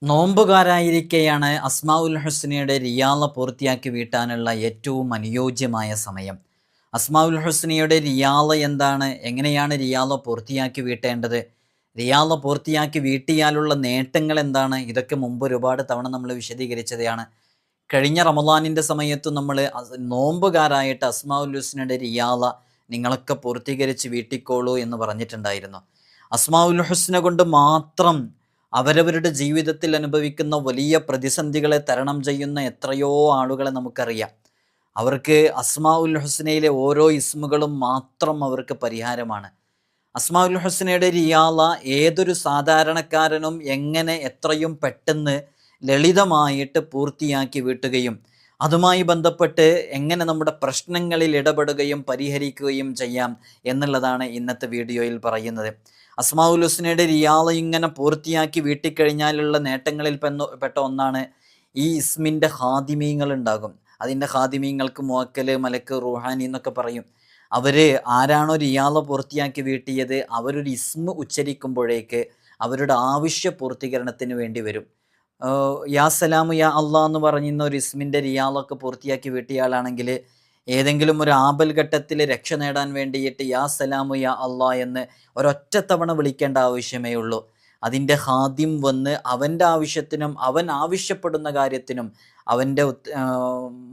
നോമ്പുകാരായിരിക്കെയാണ് അസ്മാഉൽ ഹുസ്നയുടെ റിയാള പൂർത്തിയാക്കി വീട്ടാനുള്ള ഏറ്റവും അനുയോജ്യമായ സമയം. അസ്മാഉൽ ഹുസ്നയുടെ റിയാള എന്താണ്? എങ്ങനെയാണ് റിയാള പൂർത്തിയാക്കി വീട്ടേണ്ടത്? റിയാള പൂർത്തിയാക്കി വീട്ടിയാലുള്ള നേട്ടങ്ങൾ എന്താണ്? ഇതൊക്കെ മുമ്പ് ഒരുപാട് തവണ നമ്മൾ വിശദീകരിച്ചതാണ്. കഴിഞ്ഞ റമളാനിൻ്റെ സമയത്ത് നമ്മൾ നോമ്പുകാരായിട്ട് അസ്മാഉൽ ഹുസ്നയുടെ റിയാള നിങ്ങളൊക്കെ പൂർത്തീകരിച്ച് വീട്ടിക്കോളൂ എന്ന് പറഞ്ഞിട്ടുണ്ടായിരുന്നു. അസ്മാഉൽ ഹുസ്ന കൊണ്ട് മാത്രം അവരവരുടെ ജീവിതത്തിൽ അനുഭവിക്കുന്ന വലിയ പ്രതിസന്ധികളെ തരണം ചെയ്യുന്ന എത്രയോ ആളുകളെ നമുക്കറിയാം. അവർക്ക് അസ്മാഉൽ ഹുസ്നയിലെ ഓരോ ഇസ്മുകളും മാത്രം അവർക്ക് പരിഹാരമാണ്. അസ്മാഉൽ ഹുസ്നയുടെ റിയാള ഏതൊരു സാധാരണക്കാരനും എങ്ങനെ എത്രയും പെട്ടെന്ന് ലളിതമായിട്ട് പൂർത്തിയാക്കി വീട്ടുകയും അതുമായി ബന്ധപ്പെട്ട് എങ്ങനെ നമ്മുടെ പ്രശ്നങ്ങളിൽ ഇടപെടുകയും പരിഹരിക്കുകയും ചെയ്യാം എന്നുള്ളതാണ് ഇന്നത്തെ വീഡിയോയിൽ പറയുന്നത്. അസ്മാഉൽ ഹുസ്നയുടെ റിയാള ഇങ്ങനെ പൂർത്തിയാക്കി വീട്ടിക്കഴിഞ്ഞാലുള്ള നേട്ടങ്ങളിൽ പെട്ട ഒന്നാണ് ഈ ഇസ്മിൻ്റെ ഹാദിമീങ്ങൾ ഉണ്ടാകും. അതിൻ്റെ ഹാദിമീങ്ങൾക്ക് മുവക്കൽ, മലക്ക്, റൂഹാനി എന്നൊക്കെ പറയും. അവർ ആരാണോ റിയാള പൂർത്തിയാക്കി വീട്ടിയത് അവരൊരു ഇസ്മ ഉച്ചരിക്കുമ്പോഴേക്ക് അവരുടെ ആവശ്യ പൂർത്തീകരണത്തിന് വേണ്ടി വരും. യാ സലാമു യാ അള്ളാ എന്ന് പറയുന്ന ഒരു ഇസ്മിൻ്റെ റിയാളൊക്കെ പൂർത്തിയാക്കി വീട്ടിയാളാണെങ്കിൽ ഏതെങ്കിലും ഒരു ആപൽ ഘട്ടത്തിൽ രക്ഷ നേടാൻ വേണ്ടിയിട്ട് യാ സലാമു യാ അള്ളാ എന്ന് ഒരൊറ്റ തവണ വിളിക്കേണ്ട ആവശ്യമേ ഉള്ളൂ. അതിൻ്റെ ഹാദിം വന്ന് അവൻ്റെ ആവശ്യത്തിനും അവൻ ആവശ്യപ്പെടുന്ന കാര്യത്തിനും അവൻ്റെ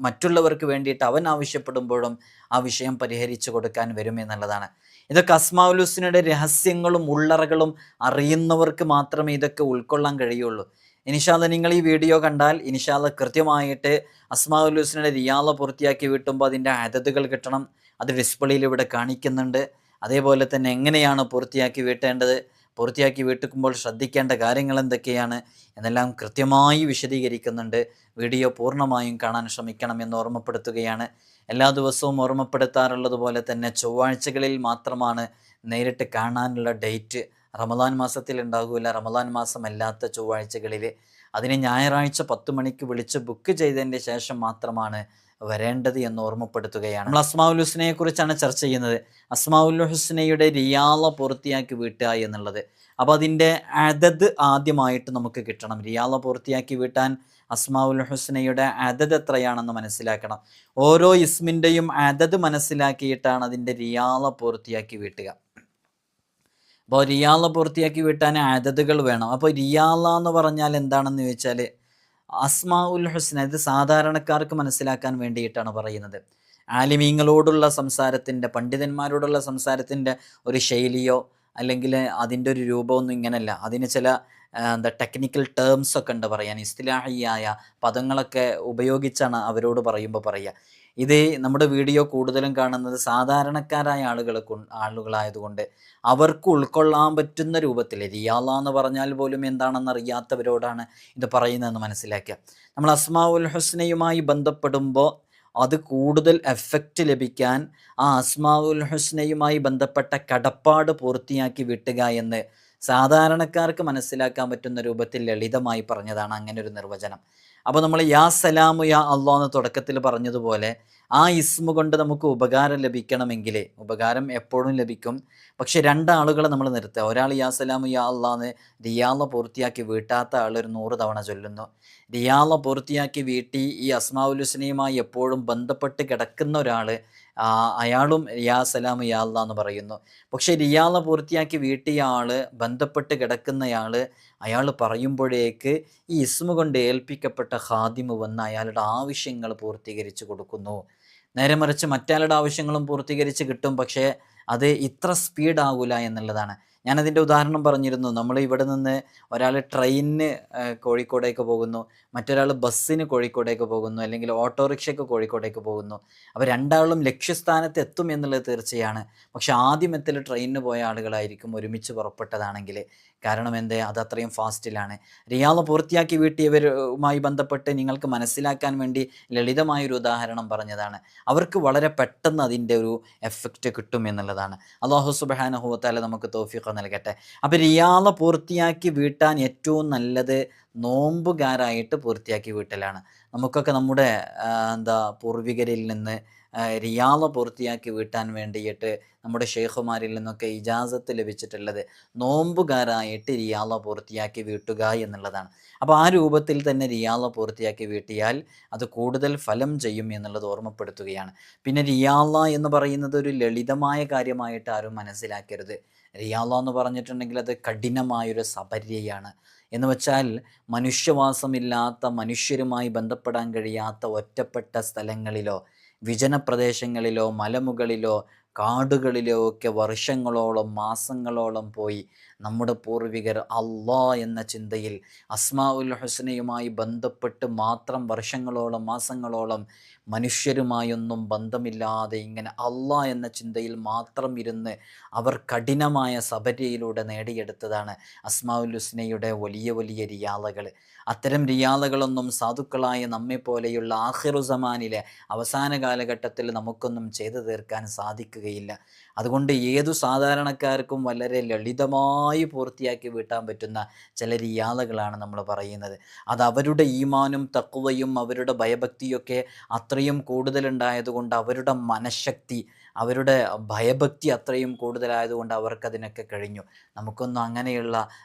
മറ്റുള്ളവർക്ക് വേണ്ടിയിട്ട് അവൻ ആവശ്യപ്പെടുമ്പോഴും ആ വിഷയം പരിഹരിച്ചു കൊടുക്കാൻ വരുമെന്നുള്ളതാണ്. ഇതൊക്കെ അസ്മാഉൽ ഹുസ്നയുടെ രഹസ്യങ്ങളും ഉള്ളറകളും അറിയുന്നവർക്ക് മാത്രമേ ഇതൊക്കെ ഉൾക്കൊള്ളാൻ കഴിയുള്ളൂ. ഇൻഷാല്ല നിങ്ങൾ ഈ വീഡിയോ കണ്ടാൽ ഇൻഷാല്ല കൃത്യമായിട്ട് അസ്മാഉൽ ഹുസ്നയുടെ റിയാള പൂർത്തിയാക്കി വീട്ടുമ്പോൾ അതിൻ്റെ അദദുകൾ കിട്ടണം. അത് ഡിസ്പ്ലേയിൽ ഇവിടെ കാണിക്കുന്നുണ്ട്. അതേപോലെ തന്നെ എങ്ങനെയാണ് പൂർത്തിയാക്കി വീട്ടേണ്ടത്, പൂർത്തിയാക്കി വീട്ടിക്കുമ്പോൾ ശ്രദ്ധിക്കേണ്ട കാര്യങ്ങൾ എന്തൊക്കെയാണ് എന്നെല്ലാം കൃത്യമായി വിശദീകരിക്കുന്നുണ്ട്. വീഡിയോ പൂർണ്ണമായും കാണാൻ ശ്രമിക്കണം എന്ന് ഓർമ്മപ്പെടുത്തുകയാണ്. എല്ലാ ദിവസവും ഓർമ്മപ്പെടുത്താറുള്ളത് പോലെ തന്നെ ചൊവ്വാഴ്ചകളിൽ മാത്രമാണ് നേരിട്ട് കാണാനുള്ള ഡേറ്റ്. റമദാൻ മാസത്തിൽ ഉണ്ടാകില്ല, റമദാൻ മാസം അല്ലാത്ത ചൊവ്വാഴ്ചകളിൽ. അതിന് ഞായറാഴ്ച 10 മണിക്ക് വിളിച്ച് ബുക്ക് ചെയ്തതിൻ്റെ ശേഷം മാത്രമാണ് വരേണ്ടത് എന്ന് ഓർമ്മപ്പെടുത്തുകയാണ്. നമ്മൾ അസ്മാഉൽ ഹുസ്നയെ കുറിച്ചാണ് ചർച്ച ചെയ്യുന്നത്. അസ്മാഉൽ ഹുസ്നയുടെ റിയാള പൂർത്തിയാക്കി വീട്ടുക എന്നുള്ളത്. അപ്പോൾ അതിൻ്റെ അദദ് ആദ്യമായിട്ട് നമുക്ക് കിട്ടണം. റിയാള പൂർത്തിയാക്കി വീട്ടാൻ അസ്മാഉൽ ഹുസ്നയുടെ അദദ് എത്രയാണെന്ന് മനസ്സിലാക്കണം. ഓരോ ഇസ്മിൻ്റെയും അദദ് മനസ്സിലാക്കിയിട്ടാണ് അതിൻ്റെ റിയാള പൂർത്തിയാക്കി വീട്ടുക. അപ്പോൾ റിയാള പൂർത്തിയാക്കി വീട്ടാൻ അദദുകൾ വേണം. അപ്പോൾ റിയാള എന്ന് പറഞ്ഞാൽ എന്താണെന്ന് ചോദിച്ചാൽ അസ്മാഉൽ ഹുസ്ന ഇത് സാധാരണക്കാർക്ക് മനസ്സിലാക്കാൻ വേണ്ടിയിട്ടാണ് പറയുന്നത്. ആലിമീങ്ങളോടുള്ള സംസാരത്തിൻ്റെ, പണ്ഡിതന്മാരോടുള്ള സംസാരത്തിൻ്റെ ഒരു ശൈലിയോ അല്ലെങ്കിൽ അതിൻ്റെ ഒരു രൂപമൊന്നും ഇങ്ങനെയല്ല. അതിന് ചില ടെക്നിക്കൽ ടേംസ് ഒക്കെ ഉണ്ട് പറയാൻ. ഇസ്തിലാഹിയായ പദങ്ങളൊക്കെ ഉപയോഗിച്ചാണ് അവരോട് പറയുമ്പോൾ പറയുക. ഇത് നമ്മുടെ വീഡിയോ കൂടുതലും കാണുന്നത് സാധാരണക്കാരായ ആളുകളായതുകൊണ്ട് അവർക്ക് ഉൾക്കൊള്ളാൻ പറ്റുന്ന രൂപത്തിൽ റിയാള എന്ന് പറഞ്ഞാൽ പോലും എന്താണെന്ന് അറിയാത്തവരോടാണ് ഇത് പറയുന്നതെന്ന് മനസ്സിലാക്കുക. നമ്മൾ അസ്മാഉൽ ഹുസ്നയുമായി ബന്ധപ്പെടുമ്പോൾ അത് കൂടുതൽ എഫക്റ്റ് ലഭിക്കാൻ ആ അസ്മാഉൽ ഹുസ്നയുമായി ബന്ധപ്പെട്ട കടപ്പാട് പൂർത്തിയാക്കി വിട്ടുക എന്ന് സാധാരണക്കാർക്ക് മനസ്സിലാക്കാൻ പറ്റുന്ന രൂപത്തിൽ ലളിതമായി പറഞ്ഞതാണ് അങ്ങനെ ഒരു നിർവചനം. അപ്പോൾ നമ്മൾ യാ സലാമു യാ അള്ളാ എന്ന് തുടക്കത്തിൽ പറഞ്ഞതുപോലെ ആ ഇസ്മു കൊണ്ട് നമുക്ക് ഉപകാരം ലഭിക്കണമെങ്കിൽ ഉപകാരം എപ്പോഴും ലഭിക്കും. പക്ഷെ രണ്ടാളുകളെ നമ്മൾ നിർത്തുക. ഒരാൾ യാ സലാമു യാ അള്ളാ എന്ന് റിയാള പൂർത്തിയാക്കി വീട്ടാത്ത ആൾ ഒരു 100 തവണ ചൊല്ലുന്നു. റിയാള പൂർത്തിയാക്കി വീട്ടി ഈ അസ്മാഉൽ ഹുസ്നയുമായി എപ്പോഴും ബന്ധപ്പെട്ട് കിടക്കുന്ന ഒരാൾ അയാളും യാ സലാമു യാ അള്ളാ എന്ന് പറയുന്നു. പക്ഷെ റിയാള പൂർത്തിയാക്കി വീട്ടിയ ആൾ, ബന്ധപ്പെട്ട് കിടക്കുന്നയാൾ, അയാൾ പറയുമ്പോഴേക്ക് ഈ ഇസ്മു കൊണ്ട് ഏൽപ്പിക്കപ്പെട്ട ഖാദിമ് വന്ന് അയാളുടെ ആവശ്യങ്ങൾ പൂർത്തീകരിച്ച് കൊടുക്കുന്നു. നേരെ മറിച്ച് മറ്റാളുടെ ആവശ്യങ്ങളും പൂർത്തീകരിച്ച് കിട്ടും, പക്ഷേ അത് ഇത്ര സ്പീഡാകില്ല എന്നുള്ളതാണ്. ഞാനതിൻ്റെ ഉദാഹരണം പറഞ്ഞിരുന്നു. നമ്മൾ ഇവിടെ നിന്ന് ഒരാൾ ട്രെയിനിന് കോഴിക്കോടേക്ക് പോകുന്നു, മറ്റൊരാൾ ബസ്സിന് കോഴിക്കോടേക്ക് പോകുന്നു, അല്ലെങ്കിൽ ഓട്ടോറിക്ഷയ്ക്ക് കോഴിക്കോടേക്ക് പോകുന്നു. അപ്പോൾ രണ്ടാളും ലക്ഷ്യസ്ഥാനത്ത് എത്തും എന്നുള്ളത് തീർച്ചയാണ്. പക്ഷെ ആദ്യം എത്തൽ ട്രെയിനിന് പോയ ആളുകളായിരിക്കും ഒരുമിച്ച് പുറപ്പെട്ടതാണെങ്കിൽ. കാരണം എന്തേ? അതത്രയും ഫാസ്റ്റിലാണ്. റിയാള പൂർത്തിയാക്കി വീട്ടിയവരുമായി ബന്ധപ്പെട്ട് നിങ്ങൾക്ക് മനസ്സിലാക്കാൻ വേണ്ടി ലളിതമായൊരു ഉദാഹരണം പറഞ്ഞതാണ്. അവർക്ക് വളരെ പെട്ടെന്ന് അതിൻ്റെ ഒരു എഫക്റ്റ് കിട്ടും എന്നുള്ളതാണ്. അല്ലാഹു സുബ്ഹാനഹു വ തആല നമുക്ക് തൗഫീഖ് നൽകട്ടെ. അപ്പോൾ റിയാള പൂർത്തിയാക്കി വീട്ടാൻ ഏറ്റവും നല്ലത് നോമ്പുകാരായിട്ട് പൂർത്തിയാക്കി വീട്ടലാണ്. നമുക്കൊക്കെ നമ്മുടെ പൂർവികരിൽ നിന്ന് റിയാള പൂർത്തിയാക്കി വീട്ടാൻ വേണ്ടിയിട്ട് നമ്മുടെ ഷെയ്ഖുമാരിൽ നിന്നൊക്കെ ഇജാസത്ത് ലഭിച്ചിട്ടുള്ളത് നോമ്പുകാരായിട്ട് റിയാള പൂർത്തിയാക്കി വീട്ടുക എന്നുള്ളതാണ്. അപ്പോൾ ആ രൂപത്തിൽ തന്നെ റിയാള പൂർത്തിയാക്കി വീട്ടിയാൽ അത് കൂടുതൽ ഫലം ചെയ്യും എന്നുള്ളത് ഓർമ്മപ്പെടുത്തുകയാണ്. പിന്നെ റിയാള എന്ന് പറയുന്നത് ഒരു ലളിതമായ കാര്യമായിട്ട് ആരും മനസ്സിലാക്കരുത്. റിയാള എന്ന് പറഞ്ഞിട്ടുണ്ടെങ്കിൽ അത് കഠിനമായൊരു സപര്യയാണ്. എന്ന് വെച്ചാൽ മനുഷ്യവാസമില്ലാത്ത, മനുഷ്യരുമായി ബന്ധപ്പെടാൻ കഴിയാത്ത ഒറ്റപ്പെട്ട സ്ഥലങ്ങളിലോ വിജനപ്രദേശങ്ങളിലോ മലമുകളിലോ കാടുകളിലോ ഒക്കെ വർഷങ്ങളോളം മാസങ്ങളോളം പോയി നമ്മുടെ പൂർവികർ അള്ളാ എന്ന ചിന്തയിൽ അസ്മാഉൽ ഹുസ്നയുമായി ബന്ധപ്പെട്ട് മാത്രം വർഷങ്ങളോളം മാസങ്ങളോളം മനുഷ്യരുമായൊന്നും ബന്ധമില്ലാതെ ഇങ്ങനെ അള്ളാ എന്ന ചിന്തയിൽ മാത്രം ഇരുന്ന് അവർ കഠിനമായ സബര്യയിലൂടെ നേടിയെടുത്തതാണ് അസ്മാഉൽ ഹുസ്നയുടെ വലിയ വലിയ റിയാലകൾ. അത്തരം റിയാലകളൊന്നും സാധുക്കളായ നമ്മെപ്പോലെയുള്ള ആഖിറുസമാനിലെ അവസാന കാലഘട്ടത്തിൽ നമുക്കൊന്നും ചെയ്തു തീർക്കാൻ സാധിക്കുകയില്ല. അതുകൊണ്ട് ഏതു സാധാരണക്കാർക്കും വളരെ ലളിതമായി പൂർത്തിയാക്കി വീട്ടാൻ പറ്റുന്ന ചില റിയാലകളാണ് നമ്മൾ പറയുന്നത്. അത് അവരുടെ ഈമാനും തഖ്വയും അവരുടെ ഭയഭക്തിയൊക്കെ അത്രയും കൂടുതലുണ്ടായതുകൊണ്ട്, അവരുടെ മനഃശക്തി അവരുടെ ഭയഭക്തി അത്രയും കൂടുതലായതുകൊണ്ട് അവർക്കതിനൊക്കെ കഴിഞ്ഞു. നമുക്കൊന്നും അങ്ങനെയുള്ള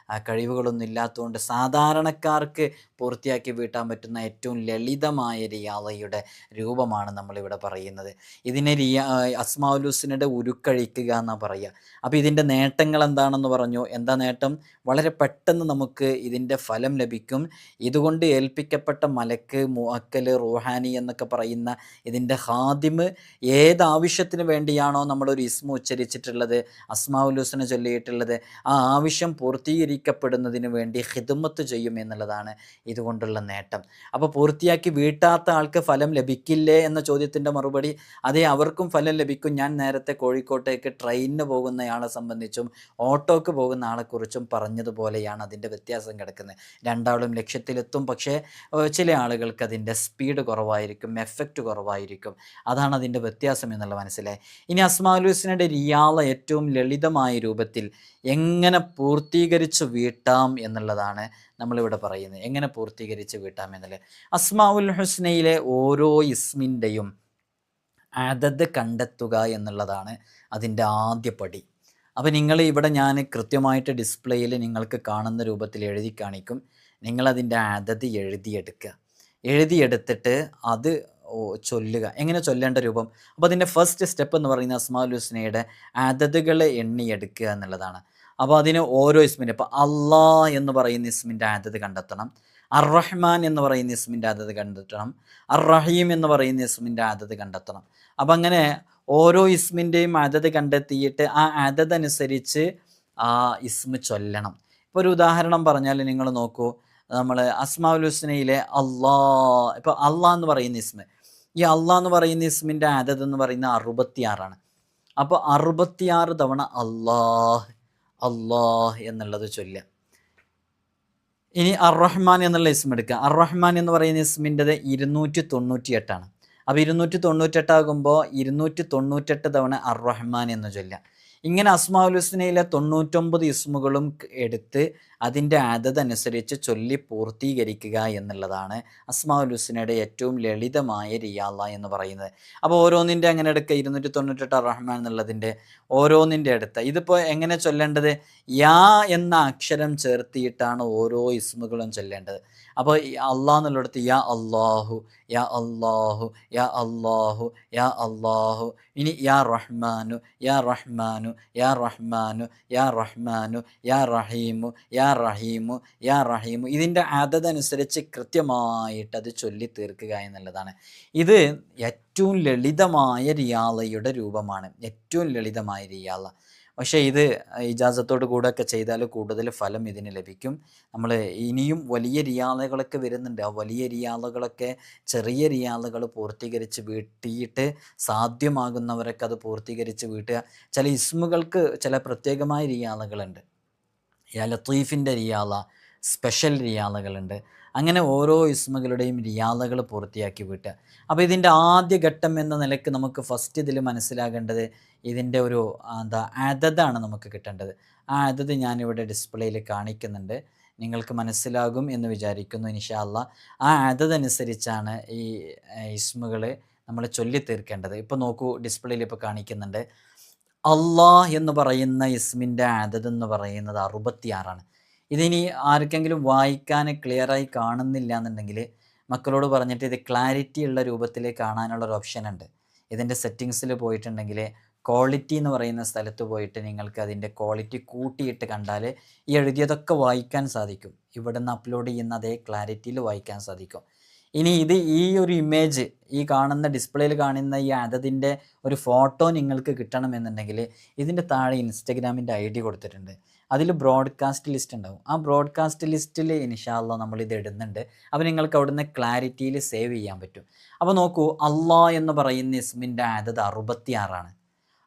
കഴിവുകളൊന്നും ഇല്ലാത്തതുകൊണ്ട് സാധാരണക്കാർക്ക് പൂർത്തിയാക്കി വീട്ടാൻ പറ്റുന്ന ഏറ്റവും ലളിതമായ റിയാളയുടെ രൂപമാണ് നമ്മളിവിടെ പറയുന്നത്. ഇതിനെ അസ്മാഉൽ ഹുസ്നയുടെ ഉരുക്കഴിക്കുക എന്നാണ് പറയുക. അപ്പോൾ ഇതിൻ്റെ നേട്ടങ്ങൾ എന്താണെന്ന് പറഞ്ഞു. എന്താ നേട്ടം? വളരെ പെട്ടെന്ന് നമുക്ക് ഇതിൻ്റെ ഫലം ലഭിക്കും. ഇതുകൊണ്ട് ഏൽപ്പിക്കപ്പെട്ട മലക്ക്, മുഅക്കൽ, റൂഹാനി എന്നൊക്കെ പറയുന്ന ഇതിൻ്റെ ഹാദിമ് ഏതാവശ്യത്തിന് വേണ്ടിയാണോ നമ്മളൊരു ഇസ്മ ഉച്ചരിച്ചിട്ടുള്ളത്, അസ്മാഉൽ ഹുസ്ന ചൊല്ലിയിട്ടുള്ളത്, ആ ആവശ്യം പൂർത്തീകരിക്കപ്പെടുന്നതിന് വേണ്ടി ഖിദ്മത്ത് ചെയ്യും എന്നുള്ളതാണ് ഇതുകൊണ്ടുള്ള നേട്ടം. അപ്പോൾ പൂർത്തിയാക്കി വീട്ടാത്ത ആൾക്ക് ഫലം ലഭിക്കില്ലേ എന്ന ചോദ്യത്തിൻ്റെ മറുപടി, അതേ, അവർക്കും ഫലം ലഭിക്കും. ഞാൻ നേരത്തെ കോഴിക്കോട്ടേക്ക് ട്രെയിനിന് പോകുന്നയാളെ സംബന്ധിച്ചും ഓട്ടോക്ക് പോകുന്ന ആളെക്കുറിച്ചും പറഞ്ഞതുപോലെയാണ് അതിൻ്റെ വ്യത്യാസം കിടക്കുന്നത്. രണ്ടാളും ലക്ഷ്യത്തിലെത്തും. പക്ഷേ ചില ആളുകൾക്ക് അതിൻ്റെ സ്പീഡ് കുറവായിരിക്കും, എഫക്റ്റ് കുറവായിരിക്കും. അതാണ് അതിൻ്റെ വ്യത്യാസം എന്നുള്ളത് മനസ്സിലായി. ഇനി അസ്മാഉൽ ഹുസ്നയുടെ റിയാള ഏറ്റവും ലളിതമായ രൂപത്തിൽ എങ്ങനെ പൂർത്തീകരിച്ച് വീട്ടാം എന്നുള്ളതാണ് നമ്മളിവിടെ പറയുന്നത്. എങ്ങനെ പൂർത്തീകരിച്ച് വീട്ടാം എന്നുള്ളത്, അസ്മാഉൽ ഹുസ്നയിലെ ഓരോ ഇസ്മിൻ്റെയും അദദ് കണ്ടെത്തുക എന്നുള്ളതാണ് അതിൻ്റെ ആദ്യ പടി. അപ്പോൾ നിങ്ങൾ ഇവിടെ ഞാൻ കൃത്യമായിട്ട് ഡിസ്പ്ലേയിൽ നിങ്ങൾക്ക് കാണുന്ന രൂപത്തിൽ എഴുതി കാണിക്കും. നിങ്ങളതിൻ്റെ അദദ് എഴുതിയെടുത്തിട്ട് അത് ചൊല്ലുക. എങ്ങനെ ചൊല്ലേണ്ട രൂപം? അപ്പോൾ അതിൻ്റെ ഫസ്റ്റ് സ്റ്റെപ്പ് എന്ന് പറയുന്ന അസ്മാഉൽ ഹുസ്നയുടെ അദദുകൾ എണ്ണിയെടുക്കുക എന്നുള്ളതാണ്. അപ്പോൾ അതിന് ഓരോ ഇസ്മിൻ്റെ, ഇപ്പോൾ അള്ളാ എന്ന് പറയുന്ന ഇസ്മിൻ്റെ അദദ് കണ്ടെത്തണം, അർ-റഹ്മാൻ എന്ന് പറയുന്ന ഇസ്മിൻ്റെ അദദ് കണ്ടെത്തണം, അർ-റഹീം എന്ന് പറയുന്ന ഇസ്മിൻ്റെ അദദ് കണ്ടെത്തണം. അപ്പം അങ്ങനെ ഓരോ ഇസ്മിൻ്റെയും അദദ് കണ്ടെത്തിയിട്ട് ആ അദദ് അനുസരിച്ച് ആ ഇസ്മ ചൊല്ലണം. ഇപ്പോൾ ഒരു ഉദാഹരണം പറഞ്ഞാൽ നിങ്ങൾ നോക്കൂ, നമ്മൾ അസ്മാഉൽ ഹുസ്നയിലെ അള്ളാ, ഇപ്പോൾ അള്ളാ എന്ന് പറയുന്ന ഇസ്മ, ഈ അള്ളാ എന്ന് പറയുന്ന ഇസ്മിൻ്റെ അദദ് എന്ന് പറയുന്ന 66ആണ്. അപ്പോൾ 66 തവണ അള്ളാഹ് അള്ളാഹ് എന്നുള്ളത് ചൊല്ലുക. ഇനി അർ-റഹ്മാൻ എന്നുള്ള ഇസ്മ എടുക്കുക. അർ-റഹ്മാൻ എന്ന് പറയുന്ന ഇസ്മിൻ്റെത് 298ആണ്. അപ്പോൾ 298 ആകുമ്പോൾ 298 തവണ അർ-റഹ്മാൻ എന്ന് ചൊല്ലുക. ഇങ്ങനെ അസ്മാഉൽ ഹുസ്നയിലെ 99 ഇസ്മുകളും എടുത്ത് അതിൻ്റെ അദദ് അനുസരിച്ച് ചൊല്ലി പൂർത്തീകരിക്കുക എന്നുള്ളതാണ് അസ്മാഉൽ ഹുസ്നയുടെ ഏറ്റവും ലളിതമായ റിയാള എന്ന് പറയുന്നത്. അപ്പോൾ ഓരോന്നിൻ്റെ അങ്ങനെ എടുക്കുക, 298 അർ-റഹ്മാൻ എന്നുള്ളതിൻ്റെ ഓരോന്നിൻ്റെ അടുത്ത് ഇതിപ്പോൾ എങ്ങനെ ചൊല്ലേണ്ടത്? യാ എന്ന അക്ഷരം ചേർത്തിയിട്ടാണ് ഓരോ ഇസ്മുകളും ചൊല്ലേണ്ടത്. അപ്പോൾ അള്ളാഹ് എന്നുള്ളിടത്ത് യാ അള്ളാഹു, യാ അള്ളാഹു, യാ അള്ളാഹു, യാ അള്ളാഹു. ഇനി യാ റഹ്മാനു, യാ റഹ്മാനു, യാ റഹ്മാനു, യാ റഹ്മാനു, യാ റഹീമു, യാ റഹീമു, യാ റഹീമു. ഇതിൻ്റെ അദദ് അനുസരിച്ച് കൃത്യമായിട്ട് അത് ചൊല്ലി തീർക്കുക എന്നുള്ളതാണ്. ഇത് ഏറ്റവും ലളിതമായ റിയാളയുടെ രൂപമാണ്, ഏറ്റവും ലളിതമായ റിയാള. പക്ഷേ ഇത് ഇജാസത്തോട് കൂടെ ഒക്കെ ചെയ്താൽ കൂടുതൽ ഫലം ഇതിന് ലഭിക്കും. നമ്മൾ ഇനിയും വലിയ റിയാലകളൊക്കെ വരുന്നുണ്ട്. ആ വലിയ റിയാലകളൊക്കെ ചെറിയ റിയാലുകൾ പൂർത്തീകരിച്ച് വീട്ടിയിട്ട് സാധ്യമാകുന്നവരൊക്കെ അത് പൂർത്തീകരിച്ച് വീട്ടുക. ചില ഇസ്മുകൾക്ക് ചില പ്രത്യേകമായ റിയാലുകളുണ്ട്. യാ ലത്തീഫിൻ്റെ റിയാല, സ്പെഷ്യൽ റിയാലകളുണ്ട്. അങ്ങനെ ഓരോ ഇസ്മുകളുടെയും റിയാലകൾ പൂർത്തിയാക്കി വീട്ടുക. അപ്പോൾ ഇതിൻ്റെ ആദ്യ ഘട്ടം എന്ന നിലയ്ക്ക് നമുക്ക് ഫസ്റ്റ് ഇതിൽ മനസ്സിലാകേണ്ടത് ഇതിൻ്റെ ഒരു അദദാണ് നമുക്ക് കിട്ടേണ്ടത്. ആ അദദ് ഞാനിവിടെ ഡിസ്പ്ലേയിൽ കാണിക്കുന്നുണ്ട്, നിങ്ങൾക്ക് മനസ്സിലാകും എന്ന് വിചാരിക്കുന്നു ഇൻഷാ അല്ലാഹ്. ആ അദദ് അനുസരിച്ചാണ് ഈ ഇസ്മുകൾ നമ്മൾ ചൊല്ലി തീർക്കേണ്ടത്. ഇപ്പോൾ നോക്കൂ, ഡിസ്പ്ലേയിൽ ഇപ്പോൾ കാണിക്കുന്നുണ്ട്. അള്ളാഹ് എന്ന് പറയുന്ന ഇസ്മിൻ്റെ അദദ് എന്ന് പറയുന്നത് 66ആണ്. ഇതിനി ആർക്കെങ്കിലും വായിക്കാൻ ക്ലിയറായി കാണുന്നില്ല എന്നുണ്ടെങ്കിൽ മക്കളോട് പറഞ്ഞിട്ട് ഇത് ക്ലാരിറ്റി ഉള്ള രൂപത്തിൽ കാണാനുള്ള ഒരു ഓപ്ഷൻ ഉണ്ട്. ഇതിൻ്റെ സെറ്റിങ്സിൽ പോയിട്ടുണ്ടെങ്കിൽ ക്വാളിറ്റി എന്ന് പറയുന്ന സ്ഥലത്ത് പോയിട്ട് നിങ്ങൾക്ക് അതിൻ്റെ ക്വാളിറ്റി കൂട്ടിയിട്ട് കണ്ടാൽ ഈ എഴുതിയതൊക്കെ വായിക്കാൻ സാധിക്കും. ഇവിടെ നിന്ന് അപ്ലോഡ് ചെയ്യുന്ന അതേ ക്ലാരിറ്റിയിൽ വായിക്കാൻ സാധിക്കും. ഇനി ഈ ഒരു ഇമേജ്, ഈ കാണുന്ന ഡിസ്പ്ലേയിൽ കാണുന്ന ഈ അതതിൻ്റെ ഒരു ഫോട്ടോ നിങ്ങൾക്ക് കിട്ടണമെന്നുണ്ടെങ്കിൽ ഇതിൻ്റെ താഴെ ഇൻസ്റ്റഗ്രാമിൻ്റെ ID കൊടുത്തിട്ടുണ്ട്. അതിൽ ബ്രോഡ്കാസ്റ്റ് ലിസ്റ്റ് ഉണ്ടാവും. ആ ബ്രോഡ്കാസ്റ്റ് ലിസ്റ്റിൽ ഇൻഷാ അല്ലാഹ് നമ്മളിത് ഇടുന്നുണ്ട്. അപ്പോൾ നിങ്ങൾക്ക് അവിടുന്ന് ക്ലാരിറ്റിയിൽ സേവ് ചെയ്യാൻ പറ്റും. അപ്പോൾ നോക്കൂ, അള്ളാഹ് എന്ന് പറയുന്ന ഇസ്മിൻ്റെ അതത് 66ആണ്.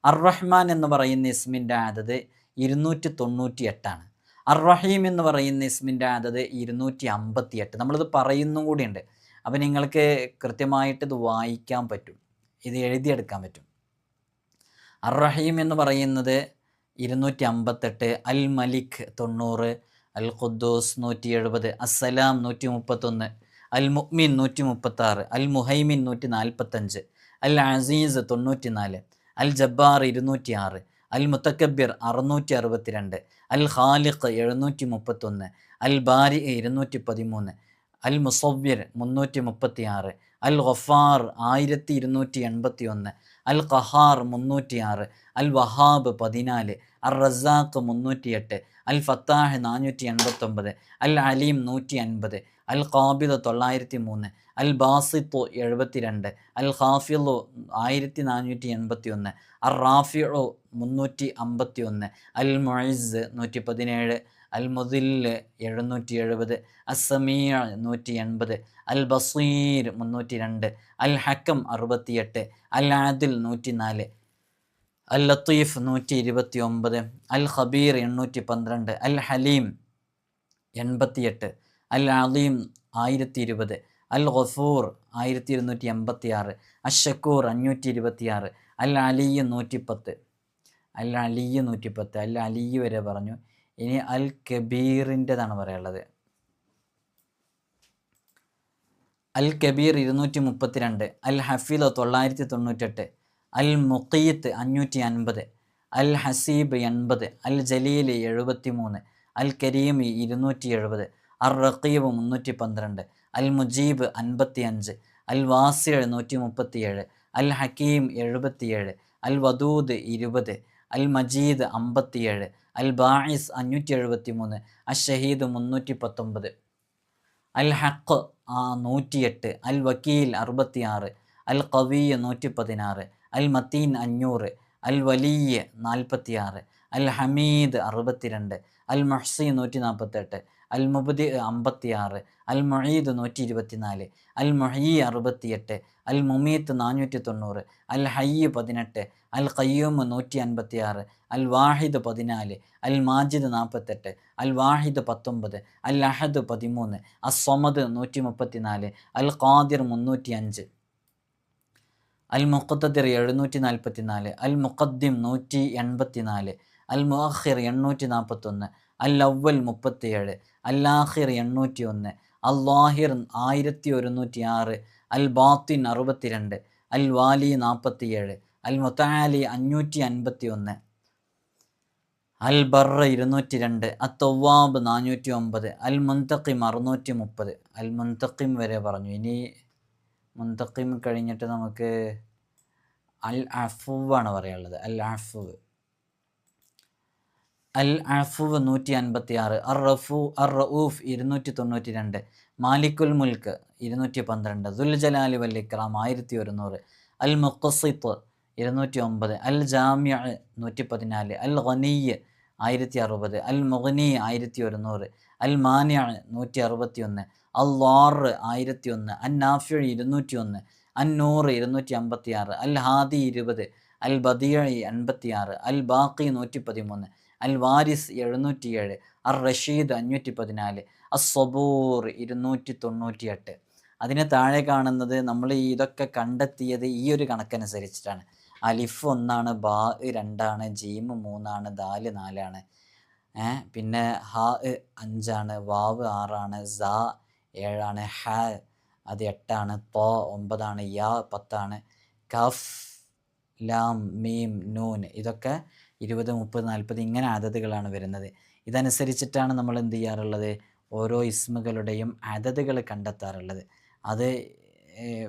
അർ-റഹ്മാൻ എന്ന് പറയുന്ന ഇസ്മിൻ്റെ അതത് 298ആണ്. അർ-റഹീം എന്ന് പറയുന്ന ഇസ്മിൻ്റെ അതത് 258. നമ്മളിത് പറയുന്നും കൂടിയുണ്ട്. അപ്പോൾ നിങ്ങൾക്ക് കൃത്യമായിട്ട് ഇത് വായിക്കാൻ പറ്റും, ഇത് എഴുതിയെടുക്കാൻ പറ്റും. അർ-റഹീം എന്ന് പറയുന്നത് 258, അൽ മലിക് 90, അൽ ഖുദ്ദൂസ് 170, അസ്സലാം 131, അൽ മുഅ്മിൻ 136, അൽ മുഹൈമിൻ 145, അൽ അസീസ് 94, അൽ ജബ്ബാർ 206, അൽ മുത്തക്കബ്ബിർ 662, അൽ ഖാലിഖ് 731, അൽ ബാരി 213, അൽ മുസവ്വിർ 336, അൽ ഗഫാർ 1281, അൽ ഖഹാർ 306, അൽ വഹാബ് 14, അർ റസാഖ് 308, അൽ ഫത്താഹ് 489, അൽ അലീം 150, അൽ ഖാബിദ് 903, അൽ ബാസിത്ത് 72, അൽ ഖാഫിളു 1481, അർ റാഫിഉ 351, അൽ മുഇസ് 117, അൽ മുദില്ല് 770, അസ്സമീഅ് 180, അൽ ബസീർ 302, അൽ ഹക്കം 68, അൽ ആദിൽ 104, അൽ ലത്തീഫ് 129, അൽ ഖബീർ 812, അൽ ഹലീം 88, അൽ അലീം 1020, അൽ ഗഫൂർ 1286, അഷക്കൂർ 526, അൽ അലി 110, അൽ അലി 110, അൽ അലി വരെ പറഞ്ഞു. ഇനി അൽ കബീറിൻ്റെതാണ് പറയാനുള്ളത്. അൽ കബീർ 232, അൽ ഹഫീദ് 998, അൽ മുഖീത്ത് 550, അൽ ഹസീബ് 80, അൽ ജലീൽ 73, അൽ കരീം 270, അർ റഖീബ് 312, അൽ മുജീബ് 55, അൽ വാസി 137, അൽ ഹക്കീം 77, അൽ വദൂദ് 20, അൽ മജീദ് 57, അൽ ബാഇസ് 573, അൽ ഷഹീദ് 319, അൽ ഹഖ് 108, അൽ വക്കീൽ 66, അൽ ഖവി 116, അൽ മത്തീൻ 500, അൽ വലി 46, അൽ ഹമീദ് 62, അൽ മുഹ്സി 148, അൽ മുബ്ദി 56, അൽ മുഈദ് 124, അൽ മുഹ്യി 68, അൽ മുമീത്ത് 490, അൽ ഹയ്യ് 18, അൽ ഖയ്യൂം 156, അൽ വാഹിദ് 14, അൽ മാജിദ് 48, അൽ വാഹിദ് 19, അൽ അഹദ് 13, അസ്സമദ് 134, അൽ ഖാദിർ 305, അൽ മുഖ്തദിർ 744, അൽ മുഖദ്ദിം 184, അൽ മുഅഖിർ 841, അൽ അവൽ 37, അൽ ആഖിർ 801, അൽ ലാഹിർ 1106, അൽ ബാത്തിൻ 62, അൽ വാലി 47, അൽ മുതആലി 551, അൽ ബർ 202, അൽ തവ്വാബ് 409, അൽ മുന്തഖിം 630, അൽ മുന്തഖിം വരെ പറഞ്ഞു. ഇനി മുന്തഖിം കഴിഞ്ഞിട്ട് നമുക്ക് അൽ അഫുവാണ് പറയാനുള്ളത്. അൽ അഫുവ്, അൽ അഫുവ് 156, അർ റഊഫ് 292, മാലിക്കുൽ മുൽക്ക് 212, ദുൽ ജലാലി വൽ ഇക്റാം 1100, അൽ മുഖ്സിത്ത് 209, അൽ ജാമിഅ് 114, അൽ ഗനിയ് 1060, അൽ മുഗ്നി 1100, അൽ മാനിഅ് 161, അൽ ളാർ 1001, അൻ നാഫിഉ 201, അൻ നൂർ 256, അൽ ഹാദി 20, അൽ ബദിഅ 86, അൽ ബാഖി 113, അൽ വാരിസ് 707, അർ റഷീദ് 514, അസ്സബൂർ 298. അതിന് താഴെ കാണുന്നത് നമ്മൾ ഇതൊക്കെ കണ്ടെത്തിയത് ഈ ഒരു കണക്കനുസരിച്ചിട്ടാണ്. അലിഫ് 1 ബാ 2, ജീം 3, ദാല് 4, പിന്നെ ഹ 5, വാവ് 6, സ 7, ഹ അത് 8 തോ 9, യാ 10, കഫ് ലാം മീം നൂൻ ഇതൊക്കെ 20, 30, 40 ഇങ്ങനെ അതതുകളാണ് വരുന്നത്. ഇതനുസരിച്ചിട്ടാണ് നമ്മൾ എന്ത് ചെയ്യാറുള്ളത്, ഓരോ ഇസ്മുകളുടെയും അതതുകൾ കണ്ടെത്താറുള്ളത്. അത്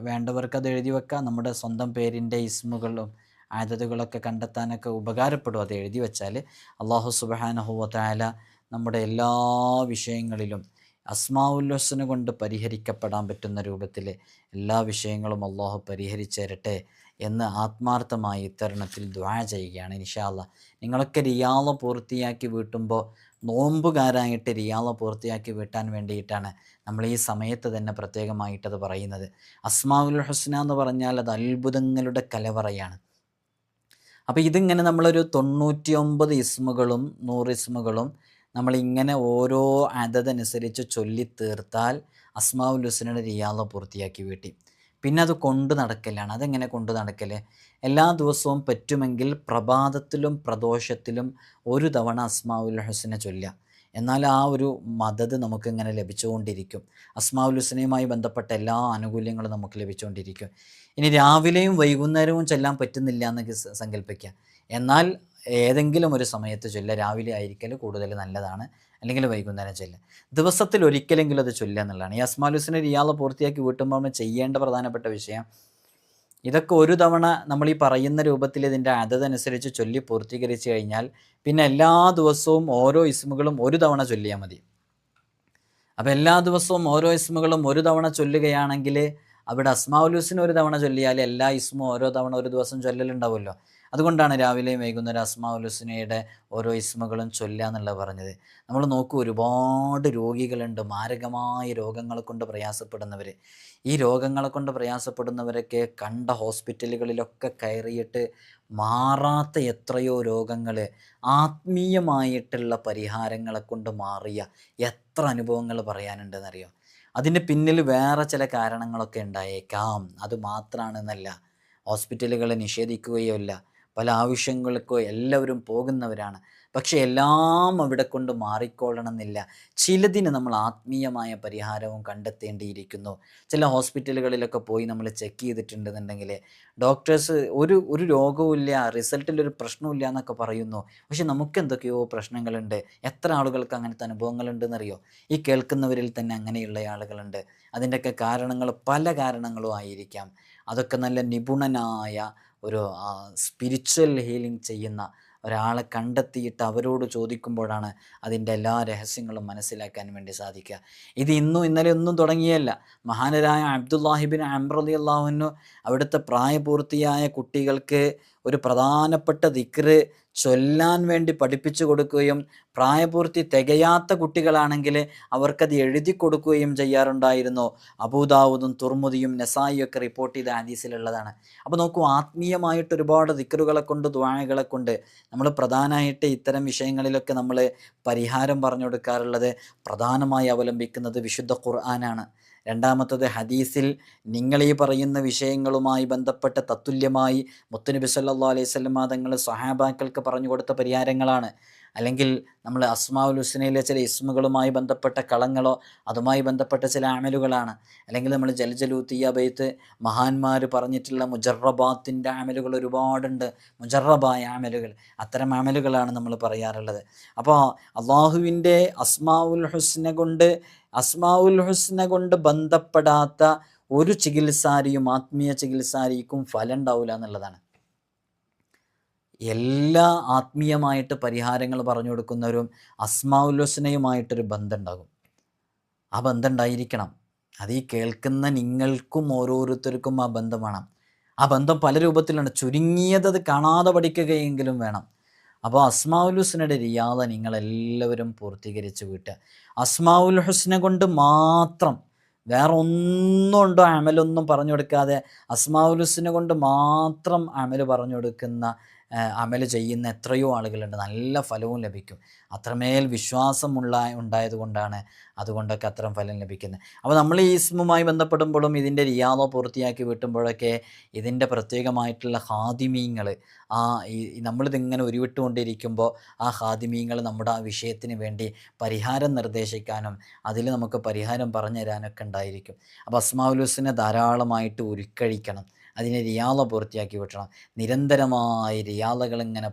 വേണ്ടവർക്ക് അത് എഴുതി വെക്കാം. നമ്മുടെ സ്വന്തം പേരിൻ്റെ ഇസ്മുകളും അതതുകളൊക്കെ കണ്ടെത്താനൊക്കെ ഉപകാരപ്പെടും അത് എഴുതി വെച്ചാൽ. അള്ളാഹു സുബ്ഹാനഹു വ തആല നമ്മുടെ എല്ലാ വിഷയങ്ങളിലും അസ്മാഉൽ ഹുസ്ന കൊണ്ട് പരിഹരിക്കപ്പെടാൻ പറ്റുന്ന രൂപത്തിൽ എല്ലാ വിഷയങ്ങളും അള്ളാഹു പരിഹരിച്ചു തരട്ടെ എന്ന് ആത്മാർത്ഥമായി ഇത്തരുണത്തിൽ ദുആ ചെയ്യുകയാണ്. ഇൻഷാ അല്ലാഹ് നിങ്ങളൊക്കെ റിയാള പൂർത്തിയാക്കി വീട്ടുമ്പോൾ നോമ്പുകാരായിട്ട് റിയാള പൂർത്തിയാക്കി വീട്ടാൻ വേണ്ടിയിട്ടാണ് നമ്മൾ ഈ സമയത്ത് തന്നെ പ്രത്യേകമായിട്ടത് പറയുന്നത്. അസ്മാഉൽ ഹുസ്ന എന്ന് പറഞ്ഞാൽ അത് അത്ഭുതങ്ങളുടെ കലവറയാണ്. അപ്പോൾ ഇതിങ്ങനെ നമ്മളൊരു 99 ഇസ്മുകളും 100 ഇസ്മുകളും നമ്മളിങ്ങനെ ഓരോ അതതനുസരിച്ച് ചൊല്ലിത്തീർത്താൽ അസ്മാഉൽ ഹുസ്നയുടെ റിയാള പൂർത്തിയാക്കി വീട്ടി. പിന്നെ അത് കൊണ്ടു നടക്കലാണ്. അതെങ്ങനെ കൊണ്ടു നടക്കൽ? എല്ലാ ദിവസവും പറ്റുമെങ്കിൽ പ്രഭാതത്തിലും പ്രദോഷത്തിലും ഒരു തവണ അസ്മാഉൽ ഹുസ്ന ചൊല്ലുക. എന്നാൽ ആ ഒരു മദത് നമുക്കിങ്ങനെ ലഭിച്ചുകൊണ്ടിരിക്കും. അസ്മാഉൽ ഹുസ്നയുമായി ബന്ധപ്പെട്ട എല്ലാ ആനുകൂല്യങ്ങളും നമുക്ക് ലഭിച്ചുകൊണ്ടിരിക്കും. ഇനി രാവിലെയും വൈകുന്നേരവും ചൊല്ലാൻ പറ്റുന്നില്ല എന്ന് സങ്കല്പിക്കുക. എന്നാൽ ഏതെങ്കിലും ഒരു സമയത്ത് ചൊല്ലുക. രാവിലെ ആയിരിക്കൽ കൂടുതൽ നല്ലതാണ്, അല്ലെങ്കിൽ വൈകുന്നേരം ചൊല്ലുക. ദിവസത്തിൽ ഒരിക്കലെങ്കിലും അത് ചൊല്ലുക എന്നുള്ളതാണ്. ഈ അസ്മാഉൽ ഹുസ്ന റിയാള പൂർത്തിയാക്കി വീട്ടുമ്പോൾ നമ്മൾ ചെയ്യേണ്ട പ്രധാനപ്പെട്ട വിഷയം ഇതൊക്കെ ഒരു തവണ നമ്മൾ ഈ പറയുന്ന രൂപത്തിൽ ഇതിൻ്റെ അതതനുസരിച്ച് ചൊല്ലി പൂർത്തീകരിച്ച് കഴിഞ്ഞാൽ പിന്നെ എല്ലാ ദിവസവും ഓരോ ഇസ്മുകളും ഒരു തവണ ചൊല്ലിയാൽ മതി. അപ്പോൾ എല്ലാ ദിവസവും ഓരോ ഇസ്മുകളും ഒരു തവണ ചൊല്ലുകയാണെങ്കിൽ അവിടെ അസ്മാഉൽ ഹുസ്ന ഒരു തവണ ചൊല്ലിയാൽ എല്ലാ ഇസ്മും ഓരോ തവണ ഒരു ദിവസം ചൊല്ലലുണ്ടാവുമല്ലോ. അതുകൊണ്ടാണ് രാവിലെയും വൈകുന്നേരം അസ്മാഉൽ ഹുസ്നയുടെ ഓരോ ഇസ്മുകളും ചൊല്ലുക എന്നുള്ളത് പറഞ്ഞത്. നമ്മൾ നോക്കൂ, ഒരുപാട് രോഗികളുണ്ട്, മാരകമായ രോഗങ്ങളെ കൊണ്ട് പ്രയാസപ്പെടുന്നവർ. ഈ രോഗങ്ങളെ കൊണ്ട് പ്രയാസപ്പെടുന്നവരൊക്കെ കണ്ട ഹോസ്പിറ്റലുകളിലൊക്കെ കയറിയിട്ട് മാറാത്ത എത്രയോ രോഗങ്ങൾ ആത്മീയമായിട്ടുള്ള പരിഹാരങ്ങളെ കൊണ്ട് മാറിയ എത്ര അനുഭവങ്ങൾ പറയാനുണ്ടെന്നറിയോ. അതിൻ്റെ പിന്നിൽ വേറെ ചില കാരണങ്ങളൊക്കെ ഉണ്ടായേക്കാം. അത് മാത്രമാണെന്നല്ല, ഹോസ്പിറ്റലുകളെ നിഷേധിക്കുകയോ ഇല്ല. പല ആവശ്യങ്ങൾക്കോ എല്ലാവരും പോകുന്നവരാണ്. പക്ഷെ എല്ലാം അവിടെ കൊണ്ട് മാറിക്കൊള്ളണമെന്നില്ല. ചിലതിന് നമ്മൾ ആത്മീയമായ പരിഹാരവും കണ്ടെത്തേണ്ടിയിരിക്കുന്നു. ചില ഹോസ്പിറ്റലുകളിലൊക്കെ പോയി നമ്മൾ ചെക്ക് ചെയ്തിട്ടുണ്ടെന്നുണ്ടെങ്കിൽ ഡോക്ടേഴ്സ് ഒരു രോഗവും ഇല്ല, റിസൾട്ടിലൊരു പ്രശ്നമില്ല എന്നൊക്കെ പറയുന്നു. പക്ഷെ നമുക്ക് എന്തൊക്കെയോ പ്രശ്നങ്ങളുണ്ട്. എത്ര ആളുകൾക്ക് അങ്ങനത്തെ അനുഭവങ്ങളുണ്ടെന്നറിയോ? ഈ കേൾക്കുന്നവരിൽ തന്നെ അങ്ങനെയുള്ള ആളുകളുണ്ട്. അതിൻ്റെയൊക്കെ കാരണങ്ങൾ പല കാരണങ്ങളും ആയിരിക്കാം. അതൊക്കെ നല്ല നിപുണനായ ഒരു സ്പിരിച്വൽ ഹീലിംഗ് ചെയ്യുന്ന ഒരാളെ കണ്ടെത്തിയിട്ട് അവരോട് ചോദിക്കുമ്പോഴാണ് അതിൻ്റെ എല്ലാ രഹസ്യങ്ങളും മനസ്സിലാക്കാൻ വേണ്ടി സാധിക്കുക. ഇത് ഇന്നും ഇന്നലെ ഒന്നും തുടങ്ങിയല്ല. മഹാനരായ അബ്ദുല്ലാഹി ഇബ്നു അംർ റളിയല്ലാഹു അൻഹു അവിടുത്തെ പ്രായപൂർത്തിയായ കുട്ടികൾക്ക് ഒരു പ്രധാനപ്പെട്ട ദിക്റ് ചൊല്ലാൻ വേണ്ടി പഠിപ്പിച്ചു കൊടുക്കുകയും പ്രായപൂർത്തി തികയാത്ത കുട്ടികളാണെങ്കിൽ അവർക്കത് എഴുതി കൊടുക്കുകയും ചെയ്യാറുണ്ടായിരുന്നു. അബൂദാവൂദും തുർമുദിയും നസായിയും ഒക്കെ റിപ്പോർട്ട് ചെയ്ത ഹദീസിലുള്ളതാണ്. അപ്പോൾ നോക്കൂ, ആത്മീയമായിട്ട് ഒരുപാട് ദിക്റുകളെ കൊണ്ട് ദുആകളെ കൊണ്ട് നമ്മൾ പ്രധാനമായിട്ട് ഇത്തരം വിഷയങ്ങളിലൊക്കെ നമ്മൾ പരിഹാരം പറഞ്ഞു കൊടുക്കാറുള്ളത് പ്രധാനമായി അവലംബിക്കുന്നത് വിശുദ്ധ ഖുർആനാണ്. രണ്ടാമത്തത് ഹദീസിൽ നിങ്ങൾ ഈ പറയുന്ന വിഷയങ്ങളുമായി ബന്ധപ്പെട്ട തത്തുല്യമായി മുത്തുനബി സല്ലല്ലാഹു അലൈഹി വസല്ലം തങ്ങൾ സ്വഹാബാക്കൾക്ക് പറഞ്ഞു കൊടുത്ത പരിഹാരങ്ങളാണ്. അല്ലെങ്കിൽ നമ്മൾ അസ്മാഉൽ ഹുസ്നയിലെ ചില ഇസ്മുകളുമായി ബന്ധപ്പെട്ട കളങ്ങളോ അതുമായി ബന്ധപ്പെട്ട ചില അമലുകളാണ്. അല്ലെങ്കിൽ നമ്മൾ ജൽജലൂത്തിയ ബൈത്ത് മഹാന്മാർ പറഞ്ഞിട്ടുള്ള മുജറബാത്തിൻ്റെ അമലുകൾ ഒരുപാടുണ്ട്, മുജറബായ അമലുകൾ. അത്തരം അമലുകളാണ് നമ്മൾ പറയാറുള്ളത്. അപ്പോൾ അള്ളാഹുവിൻ്റെ അസ്മാഉൽ ഹുസ്ന കൊണ്ട് ബന്ധപ്പെടാത്ത ഒരു ചികിത്സാരിയും ആത്മീയ ചികിത്സാരിക്കും ഫലം ഉണ്ടാവില്ല എന്നുള്ളതാണ്. എല്ലാ ആത്മീയമായിട്ട് പരിഹാരങ്ങൾ പറഞ്ഞു കൊടുക്കുന്നവരും അസ്മാഉൽ ഹുസ്നയുമായിട്ടൊരു ബന്ധം ഉണ്ടാകും. ആ ബന്ധം ഉണ്ടായിരിക്കണം. അത് ഈ കേൾക്കുന്ന നിങ്ങൾക്കും ഓരോരുത്തർക്കും ആ ബന്ധം വേണം. ആ ബന്ധം പല രൂപത്തിലാണ്. ചുരുങ്ങിയത് അത് കാണാതെ പഠിക്കുകയെങ്കിലും വേണം. അപ്പോൾ അസ്മാഉൽ ഹുസ്നയുടെ റിയാദ നിങ്ങളെല്ലാവരും പൂർത്തീകരിച്ച് വിട്ടുക. അസ്മാഉൽ ഹുസ്ന കൊണ്ട് മാത്രം, വേറെ ഒന്നും ഉണ്ടോ അമലൊന്നും പറഞ്ഞു കൊടുക്കാതെ അസ്മാഉൽ ഹുസ്ന കൊണ്ട് മാത്രം അമൽ പറഞ്ഞു കൊടുക്കുന്ന അമൽ ചെയ്യുന്ന എത്രയോ ആളുകളുണ്ട്. നല്ല ഫലവും ലഭിക്കും. അത്രമേൽ വിശ്വാസം ഉണ്ടായത് കൊണ്ടാണ് അതുകൊണ്ടൊക്കെ അത്തരം ഫലം ലഭിക്കുന്നത്. അപ്പോൾ നമ്മൾ ഈ ഇസ്മുമായി ബന്ധപ്പെടുമ്പോഴും ഇതിൻ്റെ റിയാദ പൂർത്തിയാക്കി വീട്ടുമ്പോഴൊക്കെ ഇതിൻ്റെ പ്രത്യേകമായിട്ടുള്ള ഹാദിമീങ്ങൾ, ആ നമ്മളിതിങ്ങനെ ഉരുവിട്ടുകൊണ്ടിരിക്കുമ്പോൾ ആ ഹാദിമീങ്ങൾ നമ്മുടെ ആ വിഷയത്തിന് വേണ്ടി പരിഹാരം നിർദ്ദേശിക്കാനും അതിൽ നമുക്ക് പരിഹാരം പറഞ്ഞു തരാനൊക്കെ ഉണ്ടായിരിക്കും. അപ്പോൾ അസ്മാഉൽ ഹുസ്ന ധാരാളമായിട്ട് ഉരുക്കഴിക്കണം, അതിനെ റിയാള പൂർത്തിയാക്കി വിട്ടണം. നിരന്തരമായി റിയാളകളിങ്ങനെ